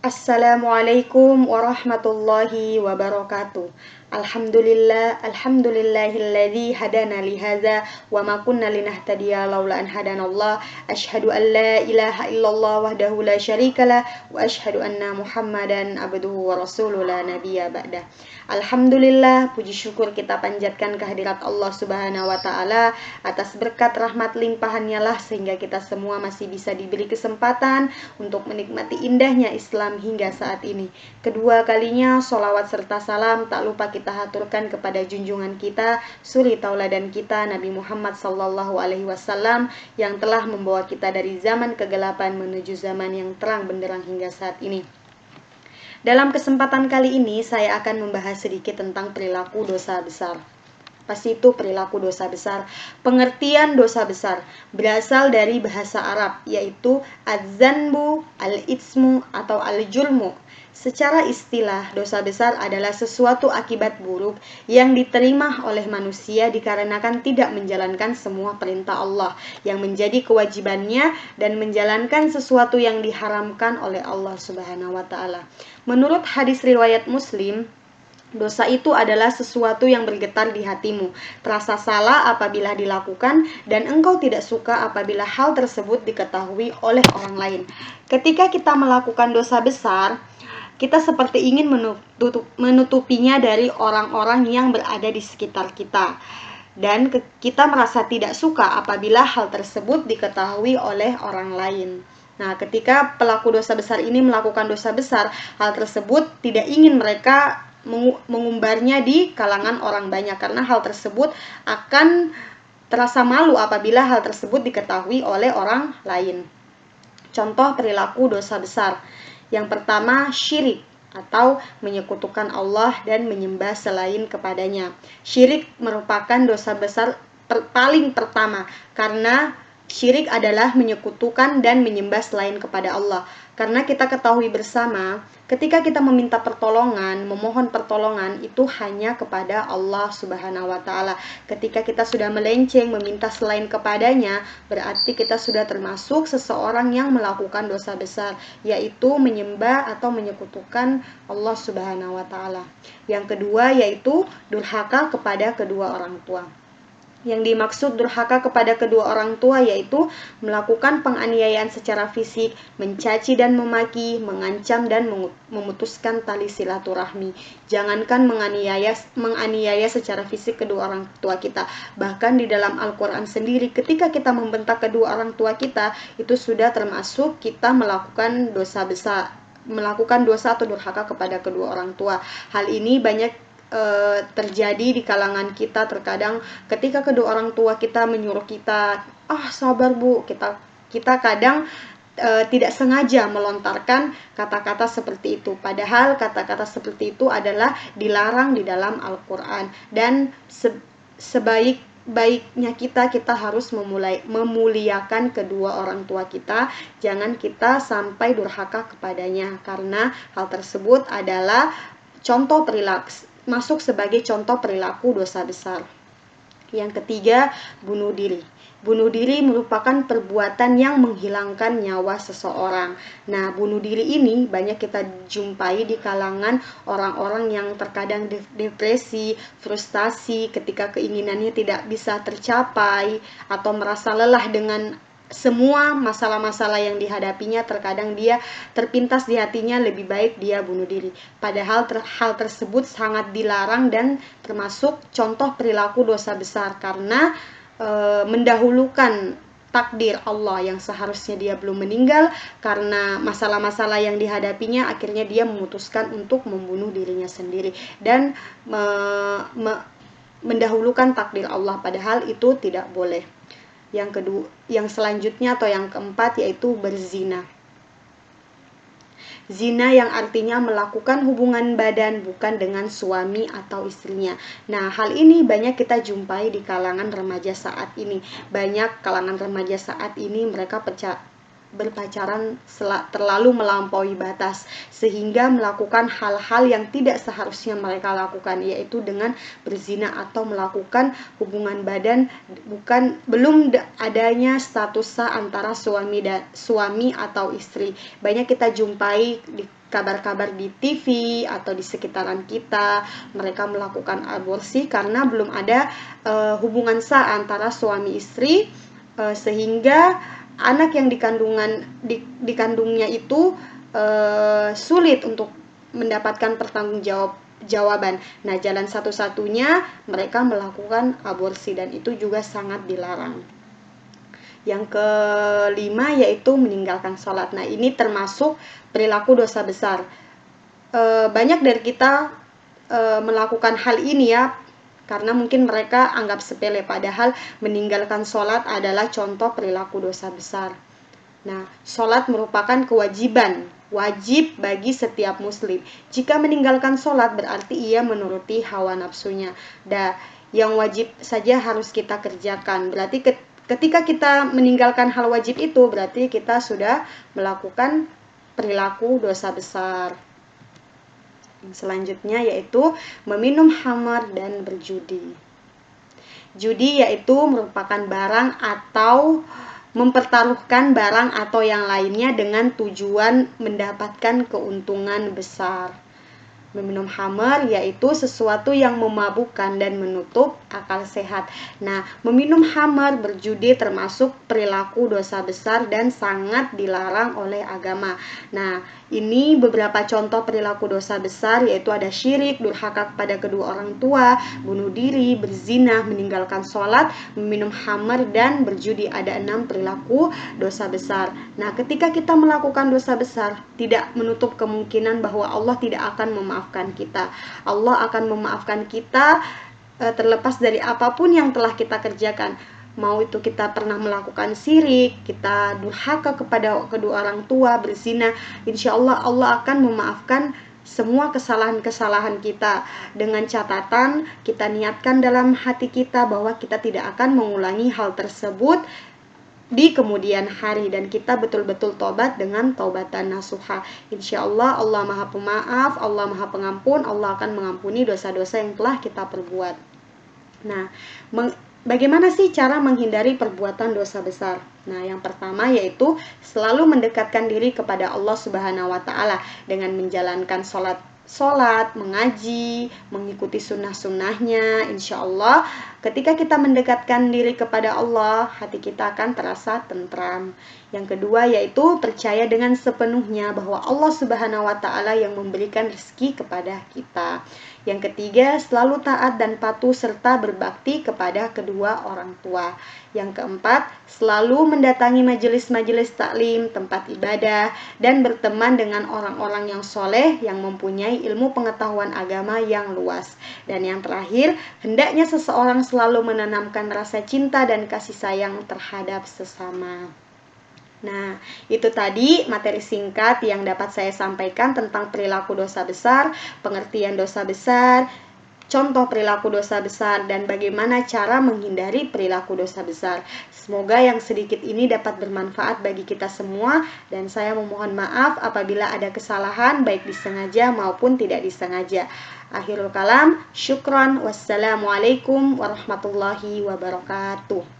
Assalamualaikum warahmatullahi wabarakatuh. Alhamdulillahilladzi hadana li hadza wa ma kunna linahtadiya laula an hadanallah. Asyhadu an la ilaha illallah wahdahu la syarikalah wa asyhadu anna Muhammadan abduhu wa rasuluhu la nabiyya ba'da. Alhamdulillah, puji syukur kita panjatkan kehadirat Allah Subhanahu wa taala atas berkat rahmat limpahannya lah sehingga kita semua masih bisa diberi kesempatan untuk menikmati indahnya Islam hingga saat ini. Kedua kalinya sholawat serta salam tak lupa kita haturkan kepada junjungan kita, suri tauladan kita Nabi Muhammad sallallahu alaihi wasallam yang telah membawa kita dari zaman kegelapan menuju zaman yang terang benderang hingga saat ini. Dalam kesempatan kali ini saya akan membahas sedikit tentang perilaku dosa besar. Apa sih itu perilaku dosa besar? Pengertian dosa besar berasal dari bahasa Arab, yaitu az-zanbu, al-itsmu, atau al-julmu. Secara istilah, dosa besar adalah sesuatu akibat buruk yang diterima oleh manusia dikarenakan tidak menjalankan semua perintah Allah yang menjadi kewajibannya dan menjalankan sesuatu yang diharamkan oleh Allah Subhanahu wa taala. Menurut hadis riwayat Muslim, dosa itu adalah sesuatu yang bergetar di hatimu, terasa salah apabila dilakukan, dan engkau tidak suka apabila hal tersebut diketahui oleh orang lain. Ketika kita melakukan dosa besar, kita seperti ingin menutupinya dari orang-orang yang berada di sekitar kita. Dan kita merasa tidak suka apabila hal tersebut diketahui oleh orang lain. Nah, ketika pelaku dosa besar ini melakukan dosa besar, hal tersebut tidak ingin mereka mengumbarnya di kalangan orang banyak karena hal tersebut akan terasa malu apabila hal tersebut diketahui oleh orang lain. Contoh perilaku dosa besar. Yang pertama, syirik atau menyekutukan Allah dan menyembah selain kepadanya. Syirik merupakan dosa besar paling pertama karena syirik adalah menyekutukan dan menyembah selain kepada Allah. Karena kita ketahui bersama, ketika kita meminta pertolongan, memohon pertolongan itu hanya kepada Allah Subhanahu wa taala. Ketika kita sudah melenceng meminta selain kepadanya, berarti kita sudah termasuk seseorang yang melakukan dosa besar, yaitu menyembah atau menyekutukan Allah Subhanahu wa taala. Yang kedua yaitu durhaka kepada kedua orang tua. Yang dimaksud durhaka kepada kedua orang tua yaitu melakukan penganiayaan secara fisik, mencaci dan memaki, mengancam dan memutuskan tali silaturahmi. Jangankan menganiaya secara fisik kedua orang tua kita, bahkan di dalam Al-Quran sendiri ketika kita membentak kedua orang tua kita, itu sudah termasuk kita melakukan dosa besar, melakukan dosa atau durhaka kepada kedua orang tua. Hal ini banyak terjadi di kalangan kita. Terkadang ketika kedua orang tua kita menyuruh kita, sabar bu, kita kadang tidak sengaja melontarkan kata-kata seperti itu, padahal kata-kata seperti itu adalah dilarang di dalam Al-Quran. Dan sebaik-baiknya kita harus memuliakan kedua orang tua kita. Jangan kita sampai durhaka kepadanya, karena hal tersebut adalah contoh perilaku, masuk sebagai contoh perilaku dosa besar. Yang ketiga, bunuh diri. Bunuh diri merupakan perbuatan yang menghilangkan nyawa seseorang. Nah, bunuh diri ini banyak kita jumpai di kalangan orang-orang yang terkadang depresi, frustasi ketika keinginannya tidak bisa tercapai, atau merasa lelah dengan semua masalah-masalah yang dihadapinya. Terkadang dia terpintas di hatinya, lebih baik dia bunuh diri. Padahal hal tersebut sangat dilarang dan termasuk contoh perilaku dosa besar karena mendahulukan takdir Allah yang seharusnya dia belum meninggal. Karena masalah-masalah yang dihadapinya, akhirnya dia memutuskan untuk membunuh dirinya sendiri dan mendahulukan takdir Allah, padahal itu tidak boleh. Yang selanjutnya atau yang keempat yaitu berzina. Zina yang artinya melakukan hubungan badan bukan dengan suami atau istrinya. Nah, hal ini banyak kita jumpai di kalangan remaja saat ini. Banyak kalangan remaja saat ini mereka berpacaran terlalu melampaui batas sehingga melakukan hal-hal yang tidak seharusnya mereka lakukan, yaitu dengan berzina atau melakukan hubungan badan belum adanya status sah antara suami atau istri. Banyak kita jumpai di kabar-kabar di TV atau di sekitaran kita, mereka melakukan aborsi karena belum ada hubungan sah antara suami istri, sehingga anak yang dikandungnya itu sulit untuk mendapatkan pertanggungjawaban. Nah, jalan satu-satunya mereka melakukan aborsi dan itu juga sangat dilarang. Yang kelima yaitu meninggalkan sholat. Nah, ini termasuk perilaku dosa besar. Banyak dari kita melakukan hal ini ya, karena mungkin mereka anggap sepele, padahal meninggalkan sholat adalah contoh perilaku dosa besar. Nah, sholat merupakan kewajiban, wajib bagi setiap muslim. Jika meninggalkan sholat berarti ia menuruti hawa nafsunya. Yang wajib saja harus kita kerjakan. Berarti ketika kita meninggalkan hal wajib itu, berarti kita sudah melakukan perilaku dosa besar. Selanjutnya yaitu meminum khamar dan berjudi. Judi yaitu merupakan barang atau mempertaruhkan barang atau yang lainnya dengan tujuan mendapatkan keuntungan besar. Meminum khamar yaitu sesuatu yang memabukkan dan menutup akal sehat. Nah, meminum khamar, berjudi termasuk perilaku dosa besar dan sangat dilarang oleh agama. Nah, ini beberapa contoh perilaku dosa besar, yaitu ada syirik, durhaka kepada kedua orang tua, bunuh diri, berzina, meninggalkan sholat, meminum khamar, dan berjudi. Ada 6 perilaku dosa besar. Nah, ketika kita melakukan dosa besar, tidak menutup kemungkinan bahwa Allah tidak akan memaafkan kita. Allah akan memaafkan kita terlepas dari apapun yang telah kita kerjakan. Mau itu kita pernah melakukan syirik, kita durhaka kepada kedua orang tua, berzina, insya Allah Allah akan memaafkan semua kesalahan-kesalahan kita, dengan catatan kita niatkan dalam hati kita bahwa kita tidak akan mengulangi hal tersebut di kemudian hari, dan kita betul-betul tobat dengan taubatan nasuha. Insya Allah Allah maha pemaaf, Allah maha pengampun, Allah akan mengampuni dosa-dosa yang telah kita perbuat. Nah, bagaimana sih cara menghindari perbuatan dosa besar? Nah, yang pertama yaitu selalu mendekatkan diri kepada Allah Subhanahu wa Ta'ala dengan menjalankan sholat, mengaji, mengikuti sunnah-sunnahnya. Insya Allah ketika kita mendekatkan diri kepada Allah, hati kita akan terasa tentram. Yang kedua yaitu percaya dengan sepenuhnya bahwa Allah Subhanahu wa Ta'ala yang memberikan rezeki kepada kita. Yang ketiga, selalu taat dan patuh serta berbakti kepada kedua orang tua. Yang keempat, selalu mendatangi majelis-majelis taklim, tempat ibadah, dan berteman dengan orang-orang yang soleh yang mempunyai ilmu pengetahuan agama yang luas. Dan yang terakhir, hendaknya seseorang selalu menanamkan rasa cinta dan kasih sayang terhadap sesama. Nah, itu tadi materi singkat yang dapat saya sampaikan tentang perilaku dosa besar, pengertian dosa besar, contoh perilaku dosa besar, dan bagaimana cara menghindari perilaku dosa besar. Semoga yang sedikit ini dapat bermanfaat bagi kita semua, dan saya memohon maaf apabila ada kesalahan baik disengaja maupun tidak disengaja. Akhirul kalam, syukron, wassalamualaikum warahmatullahi wabarakatuh.